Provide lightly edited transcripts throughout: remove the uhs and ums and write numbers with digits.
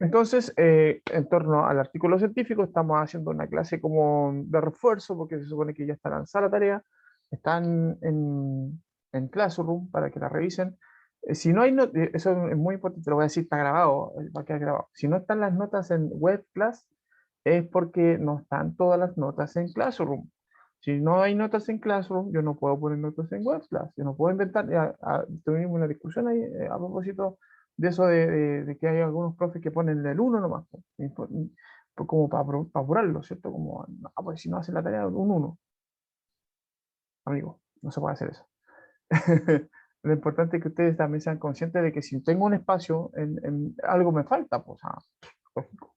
Entonces, en torno al artículo científico, estamos haciendo una clase como de refuerzo, porque se supone que ya está lanzada la tarea, están en Classroom para que la revisen. Si no hay eso es muy importante, lo voy a decir, está grabado, va a quedar grabado. Si no están las notas en Web Class, es porque no están todas las notas en Classroom. Si no hay notas en Classroom, yo no puedo poner notas en Web Class, yo no puedo inventar. Tuvimos una discusión ahí a propósito de eso de que hay algunos profes que ponen el uno nomás, po, como para apurarlo, ¿cierto? Como, no, pues si no hacen la tarea, un uno, amigo, no se puede hacer eso. Lo importante es que ustedes también sean conscientes de que si tengo un espacio, algo me falta, pues, lógico,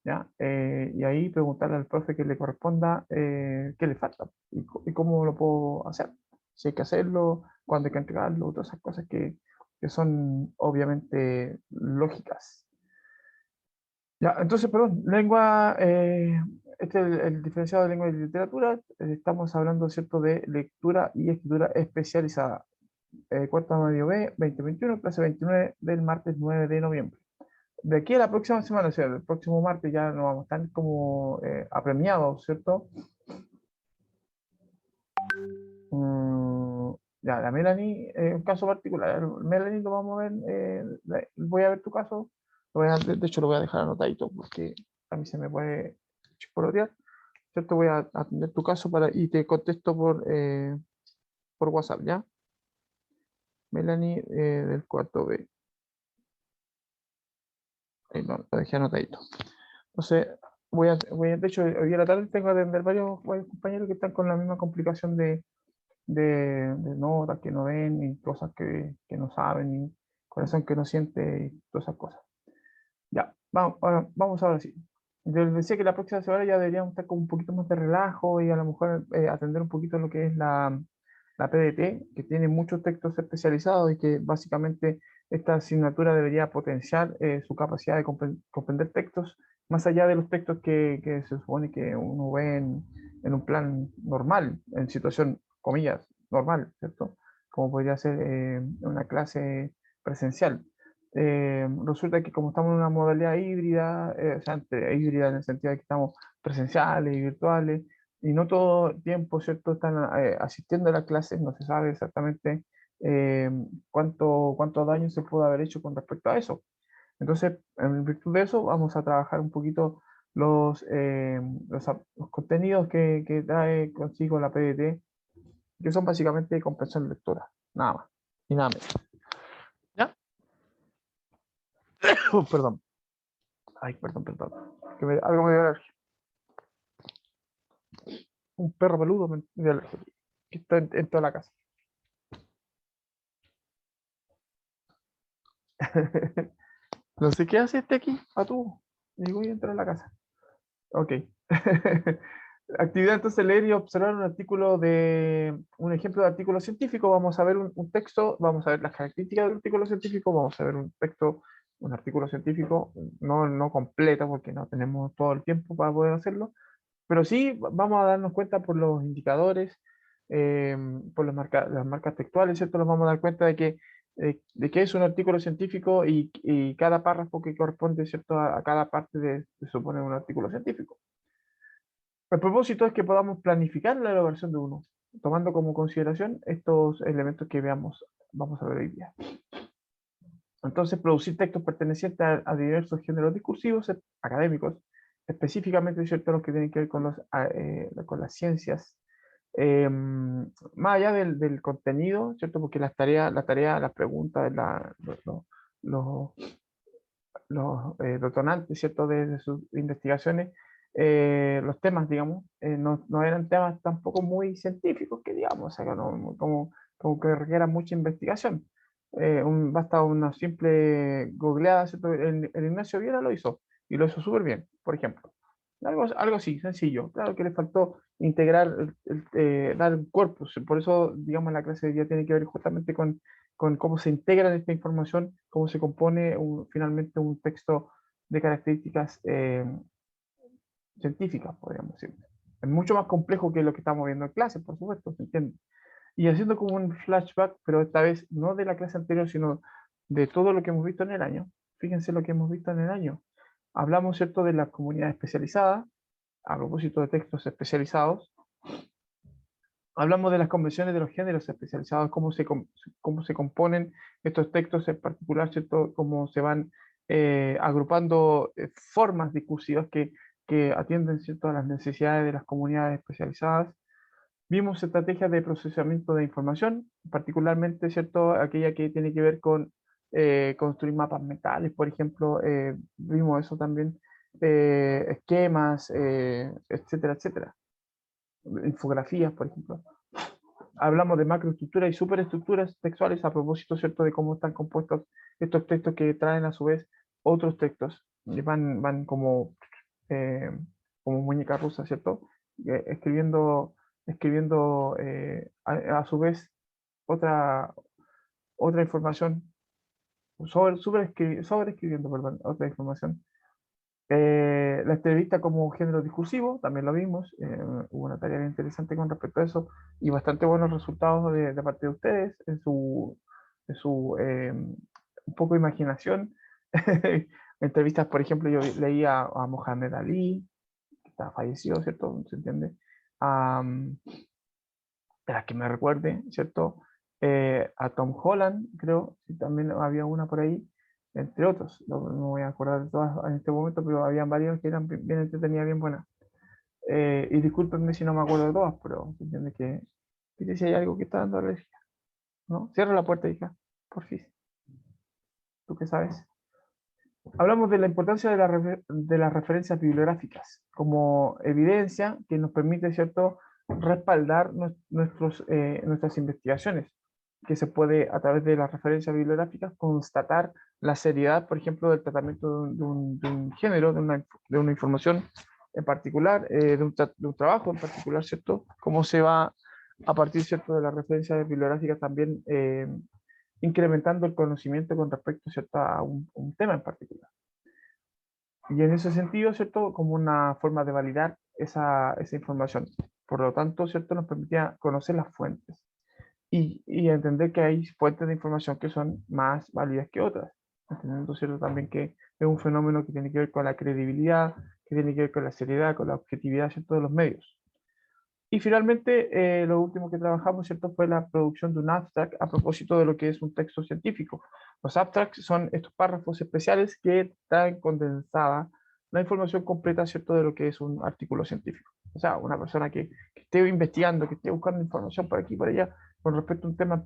¿ya? Y ahí preguntarle al profe que le corresponda qué le falta y cómo lo puedo hacer. Si hay que hacerlo, cuándo hay que entregarlo, todas esas cosas que son obviamente lógicas. Ya, entonces, perdón, lengua, este es el diferenciado de lengua y literatura. Estamos hablando, ¿cierto?, de lectura y escritura especializada. Cuarto medio B, 2021, clase 29 del martes 9 de noviembre. De aquí a la próxima semana, o sea, el próximo martes ya nos vamos a estar como apremiados, ¿cierto? Mm, ya, la Melanie, un caso particular. Melanie, lo vamos a ver, voy a ver tu caso. De hecho, lo voy a dejar anotadito porque a mí se me puede chisporotear, ¿cierto? Voy a atender tu caso y te contesto por WhatsApp, ¿ya? Melanie, del cuarto B. Ahí lo dejé anotadito. Entonces, de hecho, hoy día a la tarde tengo que atender varios compañeros que están con la misma complicación de notas que no ven y cosas que no saben y corazón que no siente y todas esas cosas. Ya, vamos ahora sí. Yo les decía que la próxima semana ya deberíamos estar con un poquito más de relajo y a lo mejor atender un poquito lo que es la PDT, que tiene muchos textos especializados y que básicamente esta asignatura debería potenciar su capacidad de comprender textos más allá de los textos que se supone que uno ve en un plan normal, en situación, comillas, normal, ¿cierto? Como podría ser una clase presencial. Resulta que como estamos en una modalidad híbrida, o sea, híbrida en el sentido de que estamos presenciales y virtuales, y no todo el tiempo, ¿cierto?, están asistiendo a las clases, no se sabe exactamente eh, cuánto daño se puede haber hecho con respecto a eso. Entonces, en virtud de eso, vamos a trabajar un poquito los contenidos que trae consigo la PDT, que son básicamente comprensión lectora, nada más y nada menos. ¿Ya? Perdón. Ay, perdón. Algo me dio alergia. Un perro peludo me dio alergia. Que está en toda la casa. No sé qué hace este aquí, a tú. Llegó y entró a la casa. Ok. Actividad entonces leer y observar un ejemplo de artículo científico. Vamos a ver un texto, vamos a ver las características del artículo científico, vamos a ver un texto, un artículo científico, no completo porque no tenemos todo el tiempo para poder hacerlo, pero sí vamos a darnos cuenta por los indicadores, eh, por las marcas textuales, ¿cierto? Nos vamos a dar cuenta de que es un artículo científico y cada párrafo que corresponde, ¿cierto? A cada parte se supone un artículo científico. El propósito es que podamos planificar la elaboración de uno, tomando como consideración estos elementos que vamos a ver hoy día. Entonces, producir textos pertenecientes a diversos géneros discursivos académicos, específicamente, ¿cierto?, los que tienen que ver con las ciencias, más allá del contenido, ¿cierto?, porque las preguntas, los, los detonantes, ¿cierto?, de sus investigaciones, los temas, digamos, no eran temas tampoco muy científicos, que digamos, o sea, como que requieran mucha investigación. Basta una simple googleada, ¿cierto? El Ignacio Viera lo hizo, y lo hizo súper bien, por ejemplo. Algo así, sencillo. Claro que le faltó integrar, dar un cuerpo. Por eso, digamos, la clase de día tiene que ver justamente con cómo se integra esta información, cómo se compone finalmente un texto de características científicas, podríamos decir. Es mucho más complejo que lo que estamos viendo en clase, por supuesto, ¿se entiende? Y haciendo como un flashback, pero esta vez no de la clase anterior, sino de todo lo que hemos visto en el año. Fíjense lo que hemos visto en el año. Hablamos, ¿cierto?, de las comunidades especializadas, a propósito de textos especializados. Hablamos de las convenciones de los géneros especializados, cómo se componen estos textos en particular, ¿cierto? Cómo se van agrupando formas discursivas que atienden, ¿cierto?, a las necesidades de las comunidades especializadas. Vimos estrategias de procesamiento de información, particularmente, ¿cierto?, aquella que tiene que ver con construir mapas mentales, por ejemplo, vimos eso también, esquemas, etcétera, etcétera. Infografías, por ejemplo. Hablamos de macroestructuras y superestructuras textuales a propósito, ¿cierto?, de cómo están compuestos estos textos que traen a su vez otros textos. Y van eh, como muñeca rusa, ¿cierto? Escribiendo a su vez otra, otra información, sobreescribiendo, perdón, otra información. La entrevista como género discursivo, también lo vimos, hubo una tarea bien interesante con respecto a eso y bastante buenos resultados de parte de ustedes en su un poco de imaginación. Entrevistas, por ejemplo, yo leí a Mohamed Ali, que está fallecido, ¿cierto? ¿Se entiende? A, de las que me recuerde, ¿cierto? A Tom Holland, creo, sí, también había una por ahí, entre otros. No me voy a acordar de todas en este momento, pero habían varias que eran bien entretenidas, bien buenas. Y discúlpenme si no me acuerdo de todas, pero se entiende que si hay algo que está dando alergia, ¿no? Cierra la puerta, hija, por fin. ¿Tú qué sabes? Hablamos de la importancia de las referencias bibliográficas como evidencia que nos permite, ¿cierto?, respaldar nuestras investigaciones, que se puede, a través de las referencias bibliográficas, constatar la seriedad, por ejemplo, del tratamiento de un género, de una información en particular, de un trabajo en particular, ¿cierto? Cómo se va, a partir, ¿cierto?, de las referencias bibliográficas también incrementando el conocimiento con respecto, ¿cierto?, a un tema en particular. Y en ese sentido, ¿cierto?, como una forma de validar esa información. Por lo tanto, ¿cierto?, nos permitía conocer las fuentes y entender que hay fuentes de información que son más válidas que otras. Entendiendo, ¿cierto?, también que es un fenómeno que tiene que ver con la credibilidad, que tiene que ver con la seriedad, con la objetividad, ¿cierto?, de los medios. Y finalmente, lo último que trabajamos, ¿cierto?, fue la producción de un abstract a propósito de lo que es un texto científico. Los abstracts son estos párrafos especiales que traen condensada la información completa, ¿cierto?, de lo que es un artículo científico. O sea, una persona que esté investigando, que esté buscando información por aquí y por allá con respecto a un tema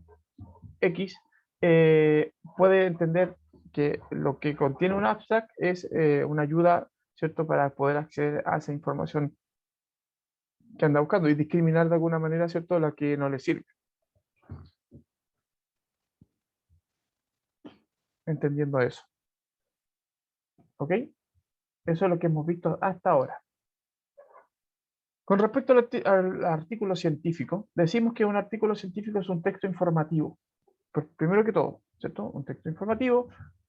X, puede entender que lo que contiene un abstract es una ayuda, ¿cierto?, para poder acceder a esa información que anda buscando y discriminar de alguna manera, ¿cierto?, la que no le sirve. Entendiendo eso. ¿Ok? Eso es lo que hemos visto hasta ahora. Con respecto al artículo científico, decimos que un artículo científico es un texto informativo. Pues, primero que todo, ¿cierto? Un texto informativo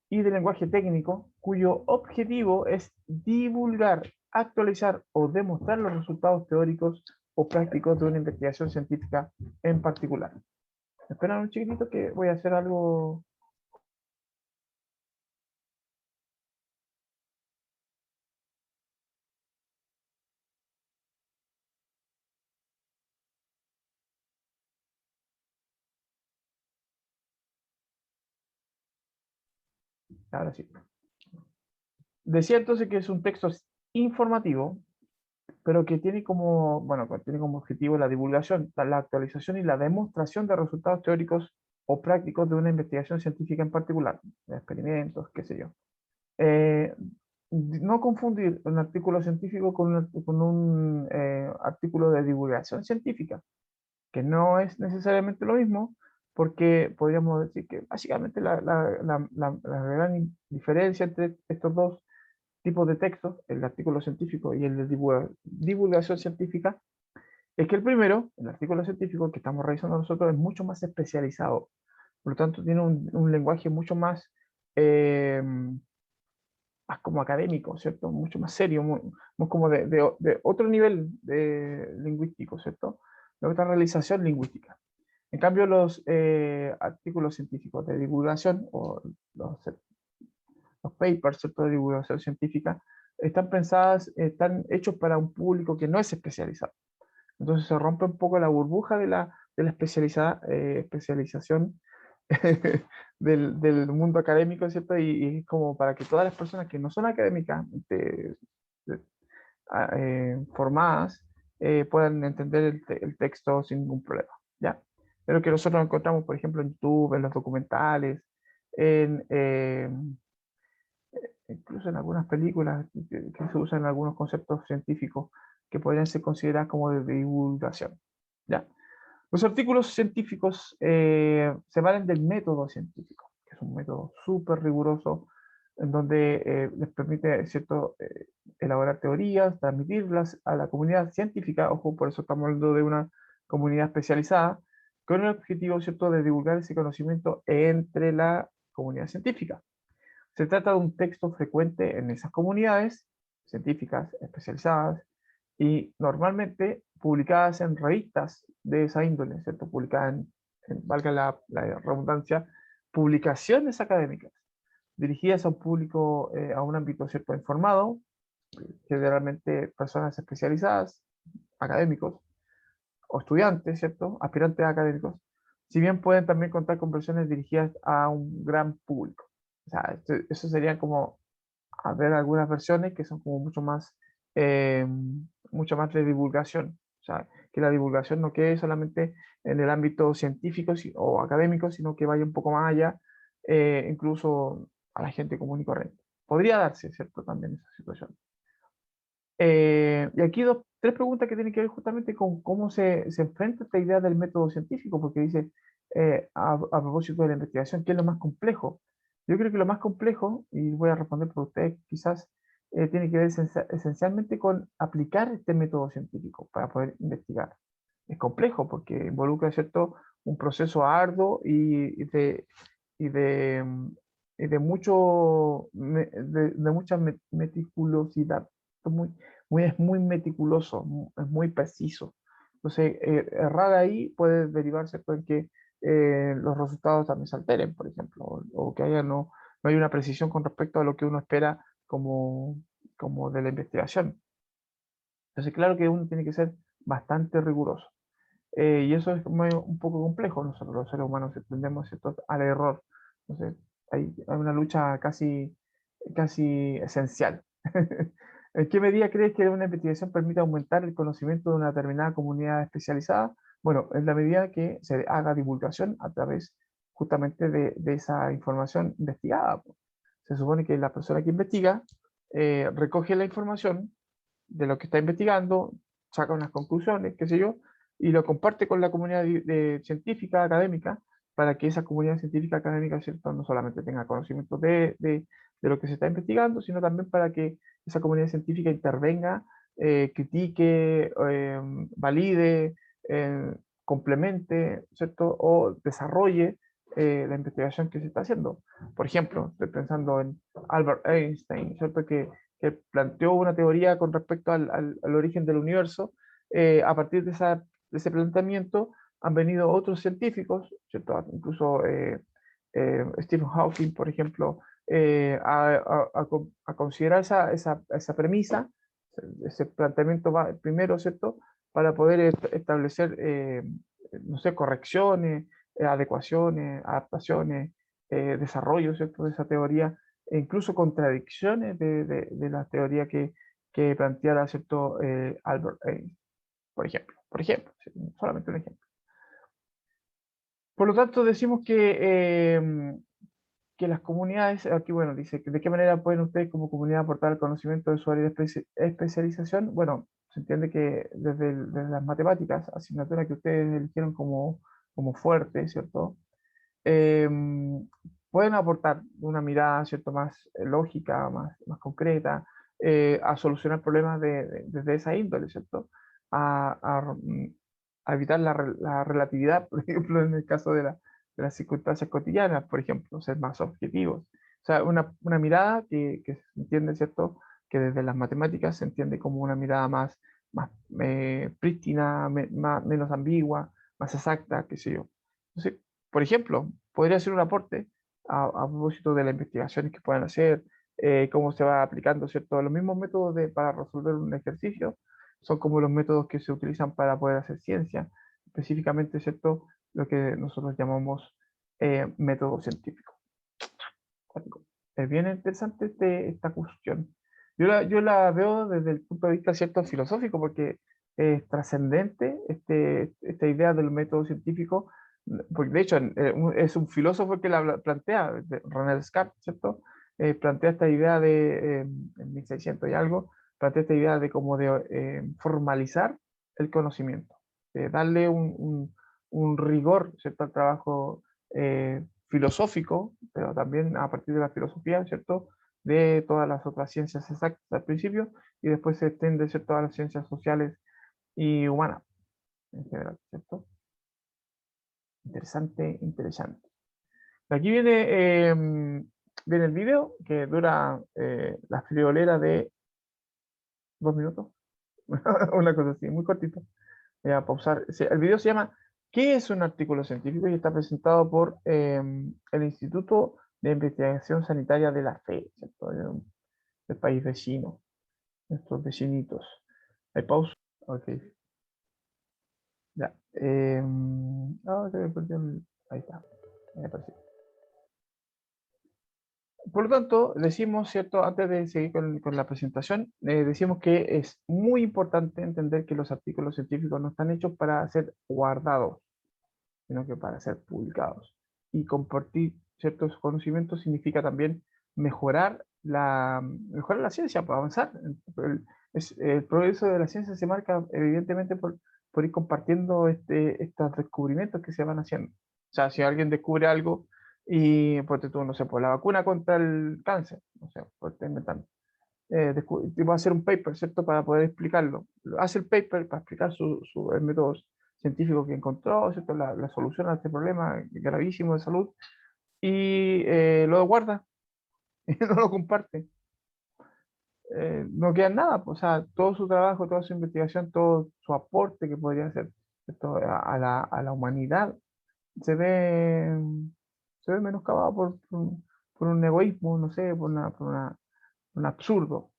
y de lenguaje técnico cuyo objetivo es divulgar, actualizar o demostrar los resultados teóricos o prácticos de una investigación científica en particular. Esperan un chiquitito que voy a hacer algo. Ahora sí. Decía entonces que es un texto informativo, pero que tiene como, bueno, que tiene como objetivo la divulgación, la actualización y la demostración de resultados teóricos o prácticos de una investigación científica en particular, de experimentos, qué sé yo. Eh, no confundir un artículo científico con un artículo de divulgación científica, que no es necesariamente lo mismo, porque podríamos decir que básicamente la gran diferencia entre estos dos tipos de textos, el artículo científico y el de divulgación científica, es que el primero, el artículo científico que estamos revisando nosotros, es mucho más especializado. Por lo tanto, tiene un lenguaje mucho más como académico, ¿cierto? Mucho más serio, muy como de otro nivel lingüístico, ¿cierto? De otra realización lingüística. En cambio, los artículos científicos de divulgación o los los papers, ¿cierto?, de divulgación científica, están pensadas, están hechos para un público que no es especializado. Entonces se rompe un poco la burbuja de la especialización del mundo académico, ¿cierto? Y es como para que todas las personas que no son académicas de- formadas puedan entender el texto sin ningún problema, ¿ya? Pero que nosotros encontramos, por ejemplo, en YouTube, en los documentales, en, incluso en algunas películas que se usan algunos conceptos científicos que podrían ser considerados como de divulgación, ¿ya? Los artículos científicos se valen del método científico, que es un método súper riguroso en donde les permite, ¿cierto?, elaborar teorías, transmitirlas a la comunidad científica. Ojo, por eso estamos hablando de una comunidad especializada, con el objetivo, ¿cierto?, de divulgar ese conocimiento entre la comunidad científica. Se trata de un texto frecuente en esas comunidades científicas especializadas y normalmente publicadas en revistas de esa índole, ¿cierto? Publicadas valga la redundancia, publicaciones académicas dirigidas a un público, a un ámbito, ¿cierto?, informado, generalmente personas especializadas, académicos o estudiantes, ¿cierto?, aspirantes académicos, si bien pueden también contar con versiones dirigidas a un gran público. O sea, eso sería como a ver algunas versiones que son como eh, mucho más de divulgación. O sea, que la divulgación no quede solamente en el ámbito científico o académico, sino que vaya un poco más allá, incluso a la gente común y corriente. Podría darse, ¿cierto?, también esa situación. Y aquí tres preguntas que tienen que ver justamente con cómo se enfrenta esta idea del método científico, porque dice, a propósito de la investigación, ¿qué es lo más complejo? Yo creo que lo más complejo, y voy a responder por ustedes, quizás tiene que ver esencialmente con aplicar este método científico para poder investigar. Es complejo porque involucra, ¿cierto?, un proceso arduo y de, mm, y de mucha meticulosidad. Es muy meticuloso, es muy preciso. Entonces, errar ahí puede derivarse en que los resultados también se alteren, por ejemplo, o que no hay una precisión con respecto a lo que uno espera como de la investigación. Entonces, claro que uno tiene que ser bastante riguroso. Y eso es un poco complejo. Nosotros los seres humanos tendemos, ¿cierto?, al error. Entonces, hay una lucha casi esencial. ¿En qué medida crees que una investigación permite aumentar el conocimiento de una determinada comunidad especializada? Bueno, en la medida que se haga divulgación a través justamente de esa información investigada, po. Se supone que la persona que investiga recoge la información de lo que está investigando, saca unas conclusiones, qué sé yo, y lo comparte con la comunidad científica, académica, para que esa comunidad científica, académica, ¿cierto?, no solamente tenga conocimiento de lo que se está investigando, sino también para que esa comunidad científica intervenga, critique, valide, complemente, ¿cierto?, o desarrolle la investigación que se está haciendo. Por ejemplo, estoy pensando en Albert Einstein, ¿cierto?, que planteó una teoría con respecto al origen del universo. A partir de ese planteamiento han venido otros científicos, ¿cierto?, incluso Stephen Hawking, por ejemplo, a considerar esa premisa, ese planteamiento primero, ¿cierto?, para poder establecer, no sé, correcciones, adecuaciones, adaptaciones, desarrollo, ¿cierto?, de esa teoría, e incluso contradicciones de la teoría que planteara, ¿cierto?, Albert Einstein, por ejemplo, sí, solamente un ejemplo. Por lo tanto, decimos que las comunidades, aquí bueno, dice, ¿de qué manera pueden ustedes como comunidad aportar el conocimiento de su área de especialización? Bueno, se entiende que desde las matemáticas, asignatura que ustedes eligieron como fuerte, ¿cierto? eh, Pueden aportar una mirada, ¿cierto?, más lógica, más concreta, a solucionar problemas desde esa índole, ¿cierto? A, a- mm, a evitar la relatividad, por ejemplo, en el caso de las circunstancias cotidianas, por ejemplo, ser más objetivos. O sea, una mirada que se entiende, ¿cierto?, que desde las matemáticas se entiende como una mirada más prístina, menos ambigua, más exacta, qué sé yo. Entonces, por ejemplo, podría ser un aporte a propósito de las investigaciones que puedan hacer, cómo se va aplicando, ¿cierto? Los mismos métodos para resolver un ejercicio son como los métodos que se utilizan para poder hacer ciencia, específicamente, ¿cierto? Lo que nosotros llamamos método científico. Es bien interesante esta cuestión. Yo la veo desde el punto de vista, ¿cierto?, filosófico, porque es trascendente esta idea del método científico, porque de hecho es un filósofo que la plantea, René Descartes, ¿cierto? Plantea esta idea en 1600 y algo, plantea esta idea de como de formalizar el conocimiento, de darle un rigor, ¿cierto?, al trabajo filosófico, pero también a partir de la filosofía, ¿cierto?, de todas las otras ciencias exactas al principio, y después se extiende, ¿cierto?, a las ciencias sociales y humanas en general, ¿cierto? Interesante, interesante. Aquí viene el video que dura la friolera de 2 minutos, una cosa así, muy cortito. Voy a pausar. Sí, el video se llama ¿Qué es un artículo científico? Y está presentado por el Instituto de Investigación Sanitaria de la FE, ¿cierto? Del país vecino, nuestros vecinitos. ¿Hay pausa? Ok, ya. Se me perdió ahí está. Ahí apareció. Por lo tanto, decimos, ¿cierto? Antes de seguir con la presentación, decimos que es muy importante entender que los artículos científicos no están hechos para ser guardados, sino que para ser publicados. Y compartir ciertos conocimientos significa también mejorar la ciencia, para avanzar. El progreso de la ciencia se marca evidentemente por ir compartiendo estos descubrimientos que se van haciendo. O sea, si alguien descubre algo y, pues tú, no sé, pues la vacuna contra el cáncer, no sé, pues te inventan. Va a hacer un paper, ¿cierto? Para poder explicarlo. Hace el paper para explicar el método científico que encontró, ¿cierto? La solución a este problema gravísimo de salud y lo guarda y no lo comparte. No queda nada, pues, o sea, todo su trabajo, toda su investigación, todo su aporte que podría hacer, ¿cierto?, a la humanidad se ve, se ve menoscabado por un egoísmo, no sé, por un absurdo.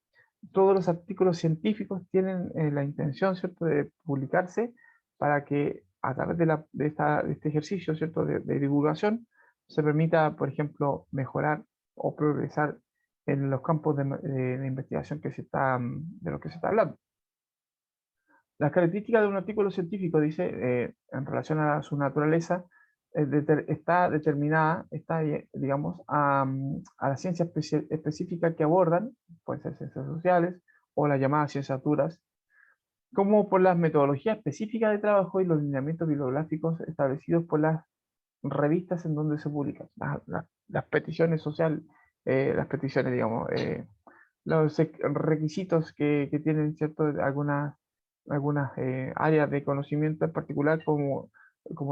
Todos los artículos científicos tienen la intención, ¿cierto?, de publicarse para que a través de este ejercicio, ¿cierto?, de divulgación, se permita, por ejemplo, mejorar o progresar en los campos de investigación de lo que se está hablando. Las características de un artículo científico, dice, en relación a su naturaleza, está determinada, digamos, a la ciencia específica que abordan, pueden ser ciencias sociales o las llamadas ciencias duras, como por las metodologías específicas de trabajo y los lineamientos bibliográficos establecidos por las revistas en donde se publican. Las peticiones sociales, las peticiones, digamos, los requisitos que tienen, ¿cierto?, algunas áreas de conocimiento en particular, como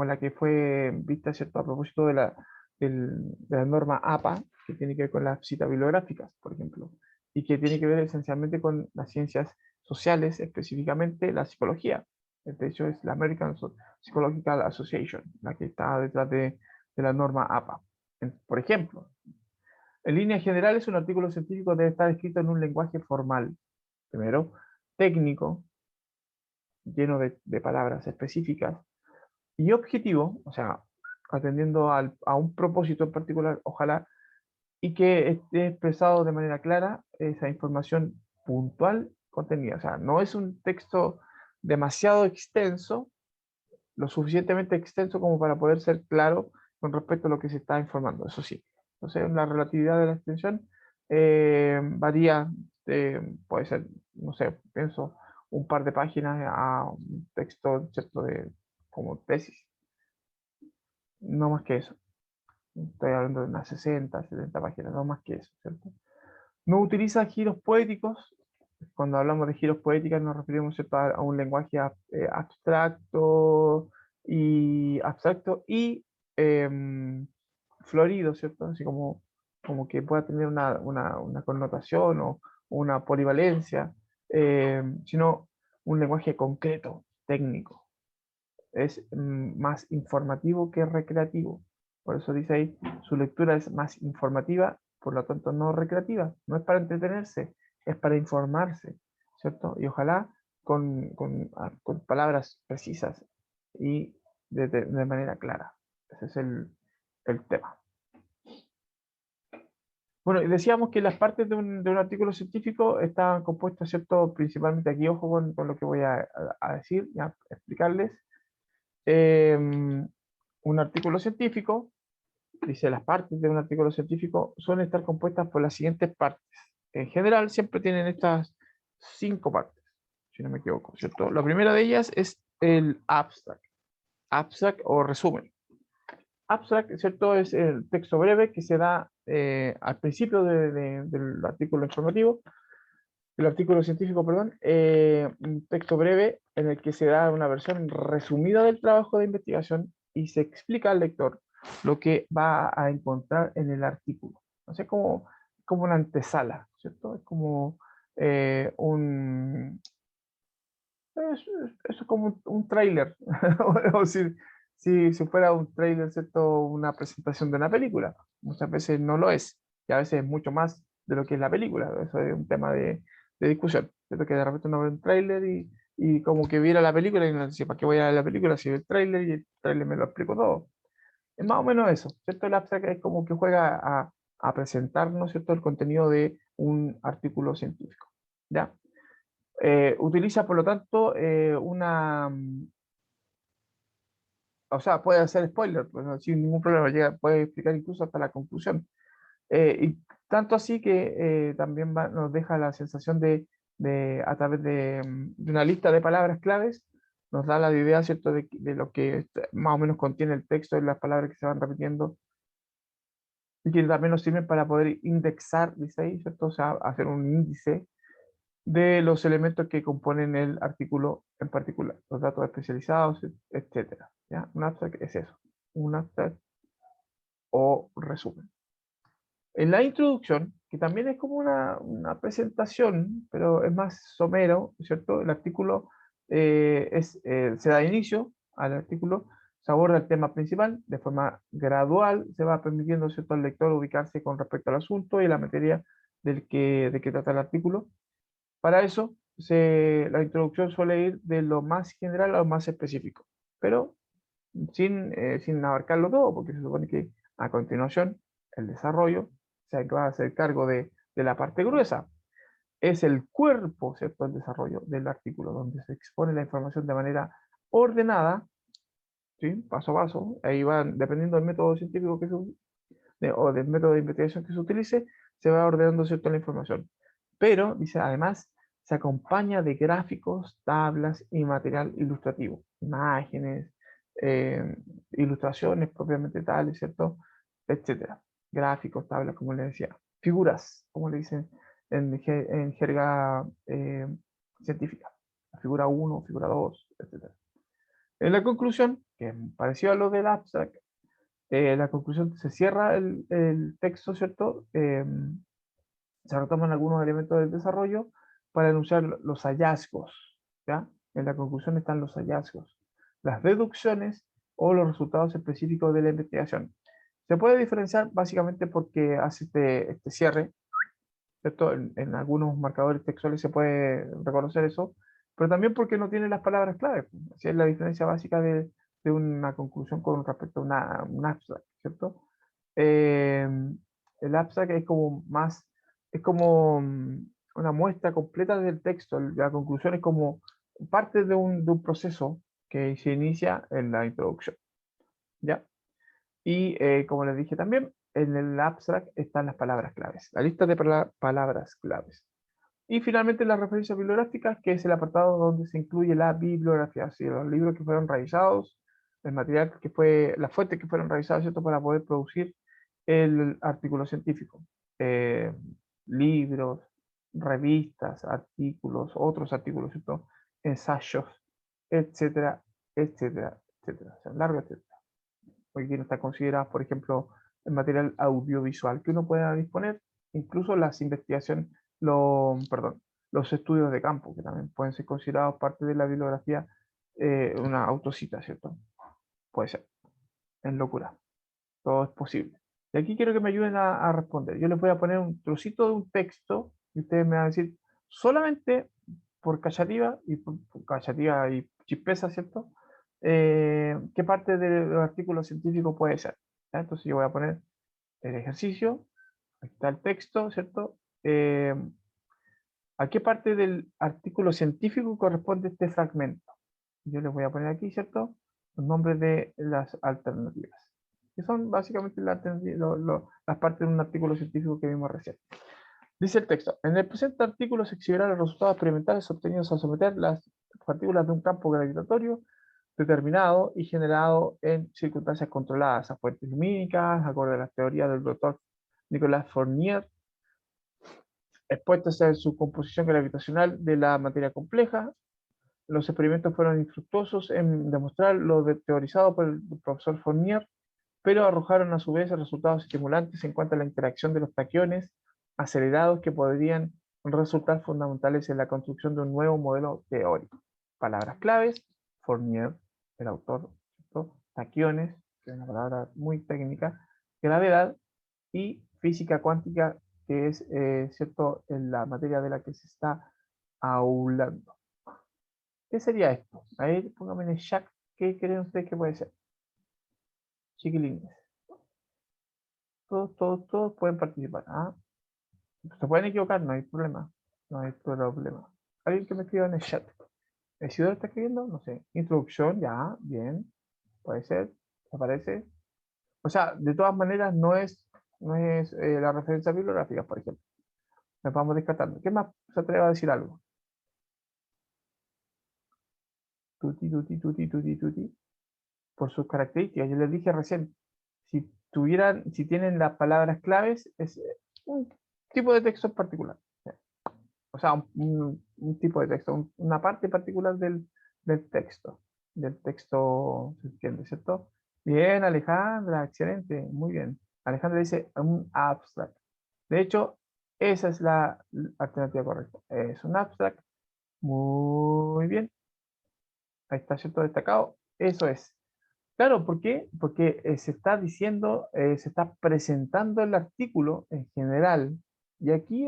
la que fue vista, ¿cierto?, a propósito de la norma APA, que tiene que ver con las citas bibliográficas, por ejemplo, y que tiene que ver esencialmente con las ciencias sociales, específicamente la psicología. De hecho, es la American Psychological Association, la que está detrás de la norma APA. Por ejemplo, en líneas generales, un artículo científico debe estar escrito en un lenguaje formal, primero, técnico, lleno de palabras específicas, y objetivo, o sea, atendiendo a un propósito en particular, ojalá, y que esté expresado de manera clara esa información puntual contenida. O sea, no es un texto demasiado extenso, lo suficientemente extenso como para poder ser claro con respecto a lo que se está informando, eso sí. Entonces, la relatividad de la extensión varía, puede ser, no sé, pienso, un par de páginas a un texto, ¿cierto?, como tesis, no más que eso. Estoy hablando de unas 60, 70 páginas, no más que eso, ¿cierto? No utiliza giros poéticos. Cuando hablamos de giros poéticos nos referimos, ¿cierto?, a un lenguaje abstracto y em, florido, ¿cierto? Así como que pueda tener una connotación o una polivalencia, sino un lenguaje concreto, técnico. Es más informativo que recreativo. Por eso dice ahí, su lectura es más informativa por lo tanto no recreativa, no es para entretenerse, es para informarse, ¿cierto? Y ojalá con palabras precisas y de manera clara. Ese es el tema. Bueno, y decíamos que las partes de un artículo científico están compuestas, ¿cierto? Principalmente aquí, ojo con lo que voy a decir, ya, explicarles. Un artículo científico, dice, las partes de un artículo científico suelen estar compuestas por las siguientes partes. En general, siempre tienen estas 5 partes, si no me equivoco, ¿cierto? La primera de ellas es el abstract. Abstract o resumen. Abstract, ¿cierto? Es el texto breve que se da al principio del artículo informativo, del artículo científico, perdón, un texto breve en el que se da una versión resumida del trabajo de investigación y se explica al lector lo que va a encontrar en el artículo. O sea, como una antesala, ¿cierto? Es como un, es como un tráiler, o si fuera un tráiler, ¿cierto? Una presentación de una película. Muchas veces no lo es, y a veces es mucho más de lo que es la película. Eso es un tema de discusión. ¿Cierto? Que de repente uno ve un tráiler y como que viera la película y no dice, ¿para qué voy a ver la película si veo el tráiler y el tráiler me lo explico todo? Es más o menos eso, ¿cierto? El abstract es como que juega a presentarnos, ¿cierto? El contenido de un artículo científico, ¿ya? Utiliza, por lo tanto, o sea, puede hacer spoiler, pues, no, sin ningún problema, puede explicar incluso hasta la conclusión. Y tanto así que también nos deja la sensación a través de una lista de palabras claves, nos da la idea, ¿cierto?, de lo que más o menos contiene el texto y las palabras que se van repitiendo, y que también nos sirven para poder indexar, dice ahí, ¿cierto? O sea, hacer un índice de los elementos que componen el artículo en particular, los datos especializados, etcétera. ¿Ya? Un abstract es eso, un abstract o resumen. En la introducción, que también es como una presentación, pero es más somero, ¿cierto? El artículo se da inicio al artículo, se aborda el tema principal de forma gradual, se va permitiendo, ¿cierto?, al lector ubicarse con respecto al asunto y la materia de que trata el artículo. Para eso, la introducción suele ir de lo más general a lo más específico, pero sin abarcarlo todo, porque se supone que a continuación el desarrollo se va a hacer cargo de la parte gruesa. Es el cuerpo, ¿cierto?, el desarrollo del artículo, donde se expone la información de manera ordenada, ¿sí?, paso a paso. Ahí van, dependiendo del método científico o del método de investigación que se utilice, se va ordenando, ¿cierto?, la información. Pero, dice, además, se acompaña de gráficos, tablas y material ilustrativo, imágenes, eh, ilustraciones propiamente tales, ¿cierto?, etcétera. Gráficos, tablas, como les decía. Figuras, como le dicen en jerga científica. Figura 1, figura 2, etcétera. En la conclusión, que es parecido a lo del abstract, la conclusión se cierra el texto, ¿cierto? Se retoman algunos elementos del desarrollo para enunciar los hallazgos, ¿ya? En la conclusión están los hallazgos, las deducciones o los resultados específicos de la investigación. Se puede diferenciar básicamente porque hace este cierre, ¿cierto? En algunos marcadores textuales se puede reconocer eso, pero también porque no tiene las palabras clave. Así es la diferencia básica de una conclusión con respecto a un abstract, ¿cierto? Eh, el abstract es como una muestra completa del texto. La conclusión es como parte de un proceso que se inicia en la introducción, ¿ya? Y como les dije también, en el abstract están las palabras claves, la lista de palabras claves. Y finalmente las referencias bibliográficas, que es el apartado donde se incluye la bibliografía, así los libros que fueron revisados, el material que fue, las fuentes que fueron revisadas, ¿cierto?, para poder producir el artículo científico. Eh, libros, revistas, artículos, otros artículos, ¿cierto?, ensayos, etcétera, etcétera, etcétera. O sea, largo, etcétera. Hoy día está considerado, por ejemplo, el material audiovisual que uno pueda disponer, incluso las investigaciones, perdón, los estudios de campo, que también pueden ser considerados parte de la bibliografía, una autocita, ¿cierto? Puede ser, en locura, todo es posible. Y aquí quiero que me ayuden a responder. Yo les voy a poner un trocito de un texto y ustedes me van a decir solamente por callativa por callativa y chispeza, ¿cierto? ¿Qué parte del artículo científico puede ser? ¿Ya? Entonces yo voy a poner el ejercicio, aquí está el texto, ¿cierto? ¿A qué parte del artículo científico corresponde este fragmento? Yo les voy a poner aquí, ¿cierto? Los nombres de las alternativas, que son básicamente las partes de un artículo científico que vimos recién. Dice el texto, en el presente artículo se exhibirán los resultados experimentales obtenidos al someter las partículas de un campo gravitatorio determinado y generado en circunstancias controladas a fuentes lumínicas, acorde a las teorías del doctor Nicolas Fournier, expuestas a su composición gravitacional de la materia compleja. Los experimentos fueron infructuosos en demostrar lo teorizado por el profesor Fournier, pero arrojaron a su vez resultados estimulantes en cuanto a la interacción de los taquiones acelerados que podrían resultar fundamentales en la construcción de un nuevo modelo teórico. Palabras claves: Fournier, el autor, ¿cierto? Taquiones, que es una palabra muy técnica, gravedad y física cuántica, que es cierto en la materia de la que se está hablando. ¿Qué sería esto? Ahí pónganme en el chat qué creen ustedes que puede ser. Chiquilines. Todos pueden participar. ¿Ah? Se pueden equivocar, no hay problema. No hay problema. Alguien que me escriba en el chat. ¿El Isidoro está escribiendo? No sé. Introducción, ya, bien. Puede ser. ¿Aparece? O sea, de todas maneras, no es la referencia bibliográfica, por ejemplo. Nos vamos descartando. ¿Qué más se atreve a decir algo? Tuti. Por sus características. Yo les dije recién, si tienen las palabras claves, es un tipo de texto en particular. O sea, un tipo de texto, una parte particular del texto. Del texto, ¿se entiende, cierto? Bien, Alejandra, excelente, muy bien. Alejandra dice un abstract. De hecho, esa es la alternativa correcta. Es un abstract. Muy bien. Ahí está, ¿cierto? Destacado. Eso es. Claro, ¿por qué? Porque se está diciendo, se está presentando el artículo en general, y aquí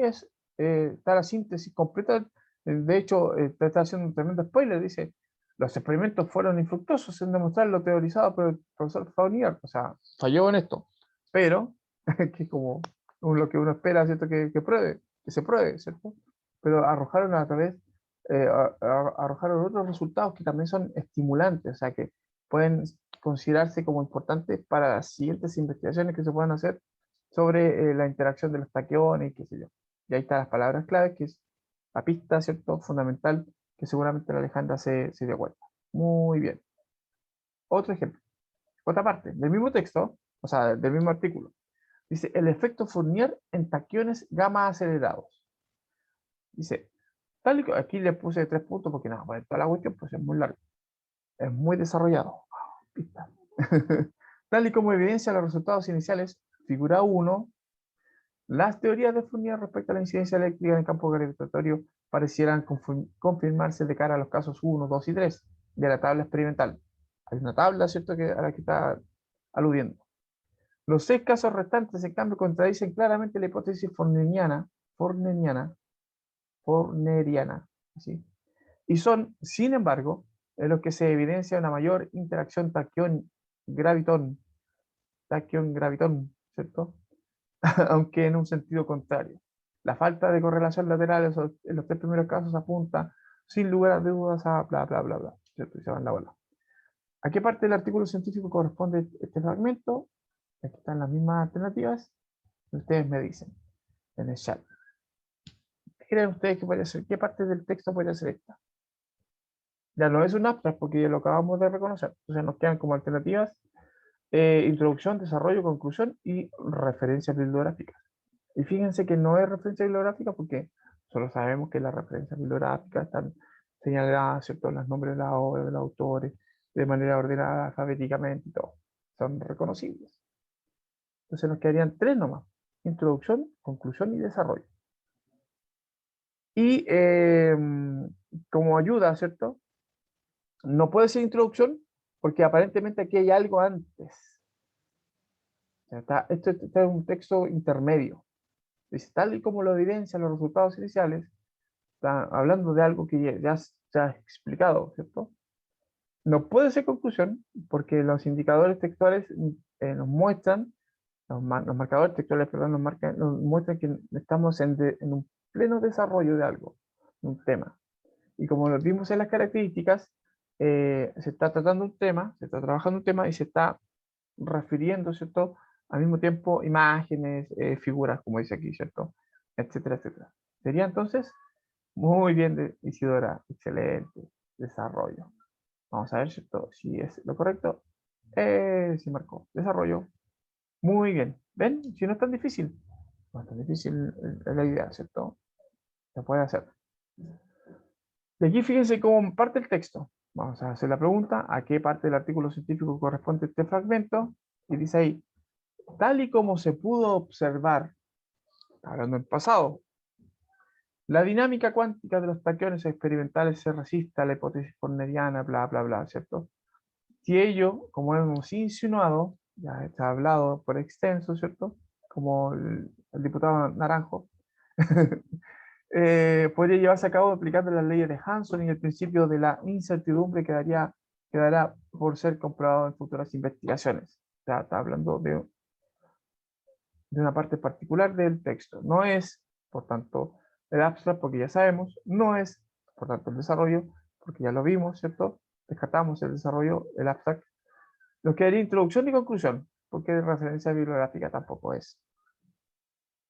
está la síntesis completa. De hecho, te está haciendo un tremendo spoiler. Dice, los experimentos fueron infructuosos en demostrar lo teorizado por el profesor Fournier. O sea, falló en esto. Pero, que es como lo que uno espera, ¿cierto? Que se pruebe, ¿cierto? Pero arrojaron a través, arrojaron otros resultados que también son estimulantes, o sea, que pueden considerarse como importantes para las siguientes investigaciones que se puedan hacer sobre la interacción de los taquiones y qué sé yo. Y ahí están las palabras claves, que es la pista, ¿cierto? Fundamental, que seguramente la Alejandra se dio cuenta. Muy bien. Otro ejemplo. Otra parte, del mismo texto, o sea, del mismo artículo. Dice, el efecto Fournier en taquiones gamma acelerados. Dice, aquí le puse 3 puntos porque nada, para toda la cuestión pues es muy largo. Es muy desarrollado. Pista. Tal y como evidencia los resultados iniciales, figura 1, las teorías de Fournier respecto a la incidencia eléctrica en el campo gravitatorio parecieran confirmarse de cara a los casos 1, 2 y 3 de la tabla experimental. Hay una tabla, ¿cierto?, a la que está aludiendo. Los 6 casos restantes, en cambio, contradicen claramente la hipótesis forneriana, ¿sí? Y son, sin embargo, en los que se evidencia una mayor interacción taquión-gravitón, ¿cierto? Aunque en un sentido contrario. La falta de correlación lateral en los 3 primeros casos apunta, sin lugar a dudas, a bla, bla, bla, bla, ¿cierto? Y se van la bola. ¿A qué parte del artículo científico corresponde este fragmento? Aquí están las mismas alternativas. Ustedes me dicen en el chat. ¿Qué creen ustedes que puede ser? ¿Qué parte del texto puede ser esta? Ya no es un abstract porque ya lo acabamos de reconocer. Entonces nos quedan como alternativas introducción, desarrollo, conclusión y referencias bibliográficas. Y fíjense que no es referencia bibliográfica porque solo sabemos que las referencias bibliográficas están señaladas, ¿cierto?, los nombres de la obra, de los autores, de manera ordenada alfabéticamente y todo. Son reconocibles. Entonces nos quedarían 3 nomás. Introducción, conclusión y desarrollo. Y como ayuda, ¿cierto? No puede ser introducción porque aparentemente aquí hay algo antes. O sea, este es un texto intermedio. Dice, tal y como lo evidencian los resultados iniciales, está hablando de algo que ya has explicado, ¿cierto? No puede ser conclusión porque los indicadores textuales nos muestran, los marcadores textuales, perdón, nos muestran que estamos en un pleno desarrollo de algo, un tema. Y como lo vimos en las características, se está tratando un tema, se está trabajando un tema y se está refiriendo, ¿cierto? Al mismo tiempo, imágenes, figuras, como dice aquí, ¿cierto? Etcétera, etcétera. Sería entonces, muy bien, Isidora, excelente desarrollo. Vamos a ver, ¿cierto? Si es lo correcto. Sí marcó. Desarrollo. Muy bien. ¿Ven? Si no es tan difícil. No es tan difícil la idea, ¿cierto? Se puede hacer. De aquí fíjense cómo parte el texto. Vamos a hacer la pregunta, ¿a qué parte del artículo científico corresponde este fragmento? Y dice ahí, tal y como se pudo observar, hablando en pasado, la dinámica cuántica de los taquiones experimentales se resiste a la hipótesis corneliana, bla, bla, bla, ¿cierto? Si ello, como hemos insinuado, ya está hablado por extenso, ¿cierto? Como el diputado Naranjo, podría llevarse a cabo aplicando las leyes de Hanson y el principio de la incertidumbre quedará por ser comprobado en futuras investigaciones. Ya está hablando de una parte particular del texto. No es, por tanto, el abstract, porque ya sabemos, no es, por tanto, el desarrollo, porque ya lo vimos, ¿cierto? Descartamos el desarrollo, el abstract. Lo que haría introducción y conclusión, porque referencia bibliográfica tampoco es.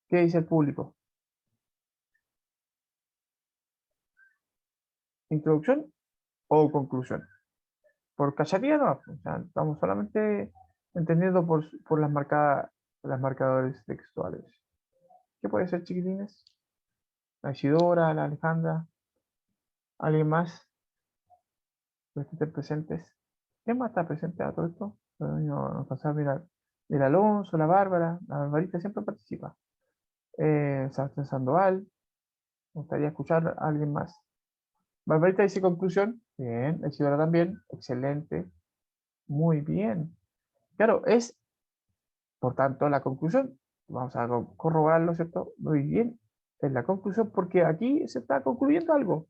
¿Qué dice el público? ¿Introducción o conclusión? Por cachatilla no, o sea, estamos solamente entendiendo por las marcadores textuales. ¿Qué puede ser, chiquitines? La Isidora, la Alejandra, ¿alguien más? Los que estén presentes. ¿Quién más está presente a todo esto? No alcanzaba a mirar. El Alonso, la Bárbara, la Barbarita siempre participa. Sebastián Sandoval, me gustaría escuchar a alguien más. Barbarita dice conclusión. Bien, Isidora también. Excelente. Muy bien. Claro, es, por tanto, la conclusión. Vamos a corroborarlo, ¿cierto? Muy bien. Es la conclusión porque aquí se está concluyendo algo.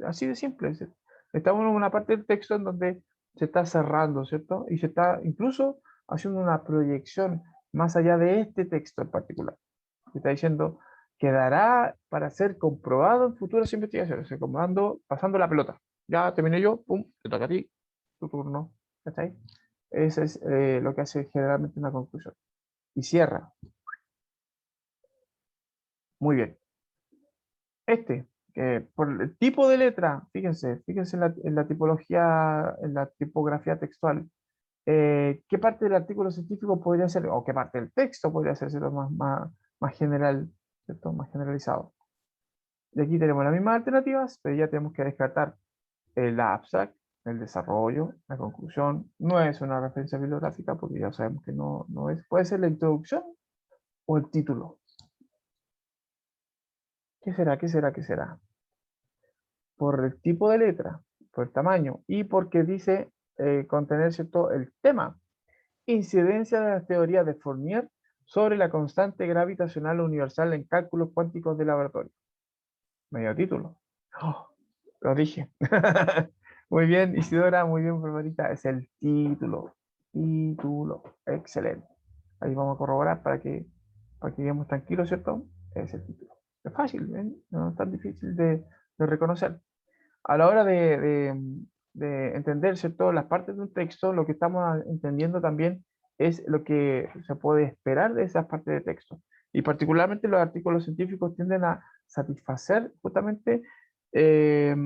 Así de simple. Estamos en una parte del texto en donde se está cerrando, ¿cierto? Y se está incluso haciendo una proyección más allá de este texto en particular. Se está diciendo, quedará para ser comprobado en futuras investigaciones, o sea, como pasando la pelota. Ya terminé yo, pum, te toca a ti, tu turno. ¿Cachai? Ese es lo que hace generalmente una conclusión. Y cierra. Muy bien. Que por el tipo de letra, fíjense en la tipología, en la tipografía textual. ¿Qué parte del artículo científico podría ser, o qué parte del texto podría ser, ¿cierto? Más general, ¿cierto? Más generalizado. Y aquí tenemos las mismas alternativas, pero ya tenemos que descartar el abstract, el desarrollo, la conclusión. No es una referencia bibliográfica porque ya sabemos que no es. Puede ser la introducción o el título. ¿Qué será? ¿Qué será? ¿Qué será? Por el tipo de letra, por el tamaño y porque dice contener, ¿cierto? El tema. Incidencia de la teoría de Fourier sobre la constante gravitacional universal en cálculos cuánticos de laboratorio. Medio título. Oh, lo dije. Muy bien, Isidora, muy bien, favorita. Es el título. Título. Excelente. Ahí vamos a corroborar para que quedemos tranquilos, ¿cierto? Es el título. Es fácil, ¿ven? No es tan difícil de reconocer. A la hora de entender, ¿cierto? Las partes de un texto, lo que estamos entendiendo también es lo que se puede esperar de esas partes de texto. Y particularmente los artículos científicos tienden a satisfacer justamente eh,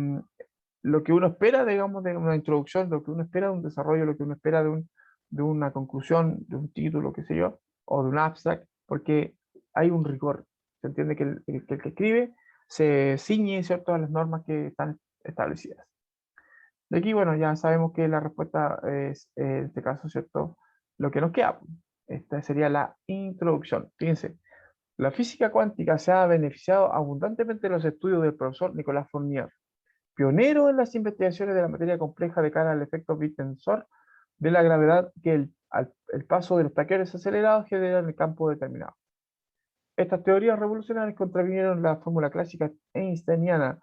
lo que uno espera, digamos, de una introducción, lo que uno espera de un desarrollo, lo que uno espera de una conclusión, de un título, qué sé yo, o de un abstract, porque hay un rigor. Se entiende que el que escribe se ciñe, ¿cierto?, a las normas que están establecidas. De aquí, bueno, ya sabemos que la respuesta es, en este caso, ¿cierto?, lo que nos queda. Esta sería la introducción. Fíjense, la física cuántica se ha beneficiado abundantemente de los estudios del profesor Nicolás Fournier, pionero en las investigaciones de la materia compleja de cara al efecto Big Tensor de la gravedad que el paso de los taqueros acelerados generan el campo determinado. Estas teorías revolucionarias contravinieron la fórmula clásica einsteiniana,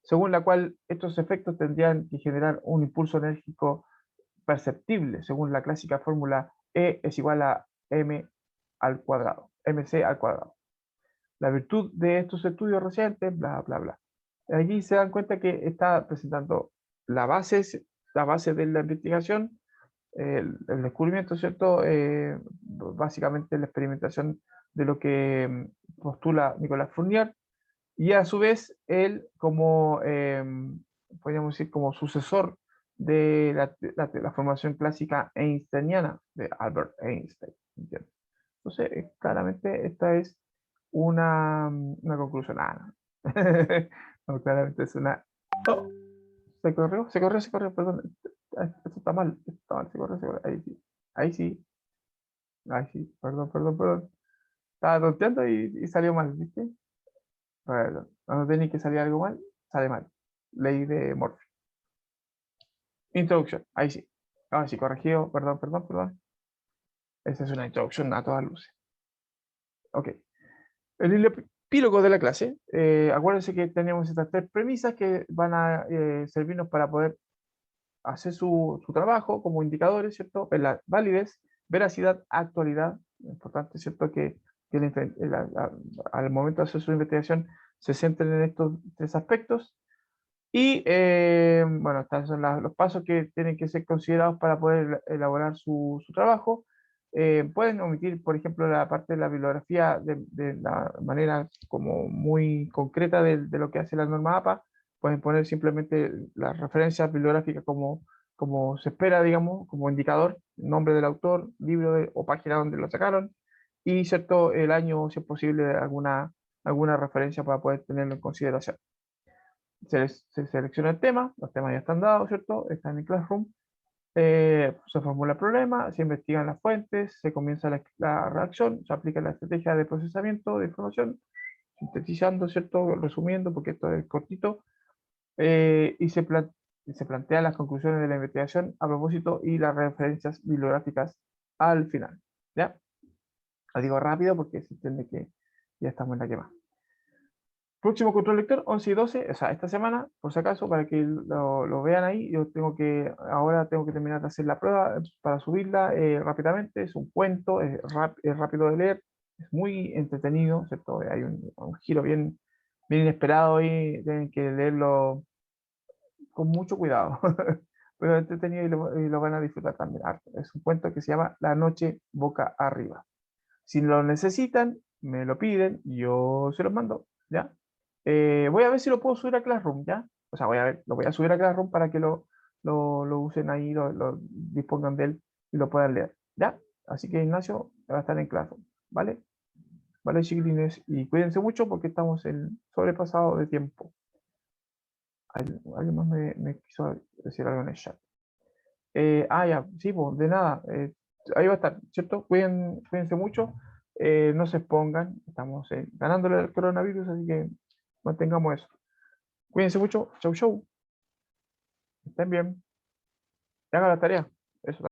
según la cual estos efectos tendrían que generar un impulso enérgico perceptible, según la clásica fórmula E es igual a m al cuadrado, mc al cuadrado. La virtud de estos estudios recientes, bla, bla, bla. Aquí se dan cuenta que está presentando la base de la investigación, el descubrimiento, ¿cierto? Básicamente la experimentación de lo que postula Nicolas Fournier, y a su vez él como, podríamos decir, como sucesor de la formación clásica einsteiniana de Albert Einstein. ¿Entiendes? Entonces, claramente esta es una conclusión. No, claramente es una... Oh, se corrió, perdón. Esto está mal, se corrió, ahí sí, ahí sí, perdón, perdón, perdón. Estaba tonteando y salió mal, ¿viste? Bueno, cuando tenéis que salir algo mal, sale mal. Ley de Murphy. Introducción, ahí sí. Ahora sí, corregido, perdón, perdón, perdón. Esa es una introducción a todas luces. Ok. El hilo epílogo de la clase. Acuérdense que tenemos estas tres premisas que van a servirnos para poder hacer su trabajo como indicadores, ¿cierto? La validez, veracidad, actualidad. Importante, ¿cierto? Que al momento de hacer su investigación se centren en estos tres aspectos. Y bueno, estos son los pasos que tienen que ser considerados para poder elaborar su trabajo. Pueden omitir, por ejemplo, la parte de la bibliografía de la manera como muy concreta de lo que hace la norma APA. Pueden poner simplemente las referencias bibliográficas como se espera, digamos, como indicador, nombre del autor, o página donde lo sacaron, y cierto, el año, si es posible, alguna referencia para poder tenerlo en consideración. Se selecciona el tema, los temas ya están dados, ¿cierto? Están en el Classroom. Se formula el problema, se investigan las fuentes, se comienza la redacción, se aplica la estrategia de procesamiento de información, sintetizando, ¿cierto? Resumiendo, porque esto es cortito, y se plantean las conclusiones de la investigación a propósito y las referencias bibliográficas al final. ¿Ya? Lo digo rápido porque se entiende que ya estamos en la quema. Próximo control lector, 11 y 12, o sea, esta semana, por si acaso, para que lo vean ahí. Ahora tengo que terminar de hacer la prueba para subirla rápidamente. Es un cuento, es rápido de leer, es muy entretenido, ¿cierto? Hay un giro bien inesperado ahí, tienen que leerlo con mucho cuidado, pero entretenido y lo van a disfrutar también harto. Es un cuento que se llama La noche boca arriba. Si lo necesitan, me lo piden, yo se los mando, ¿ya? Voy a ver si lo puedo subir a Classroom, ¿ya? O sea, lo voy a subir a Classroom para que lo usen ahí, lo dispongan de él y lo puedan leer, ¿ya? Así que Ignacio va a estar en Classroom, ¿vale? Vale, chiquilines, y cuídense mucho porque estamos en sobrepasado de tiempo. Alguien más me quiso decir algo en el chat. Ya, sí, pues, de nada. Ahí va a estar, ¿cierto? Cuídense mucho, no se expongan, estamos ganándole al coronavirus, así que mantengamos eso. Cuídense mucho, chau, chau, estén bien, y hagan la tarea. Eso.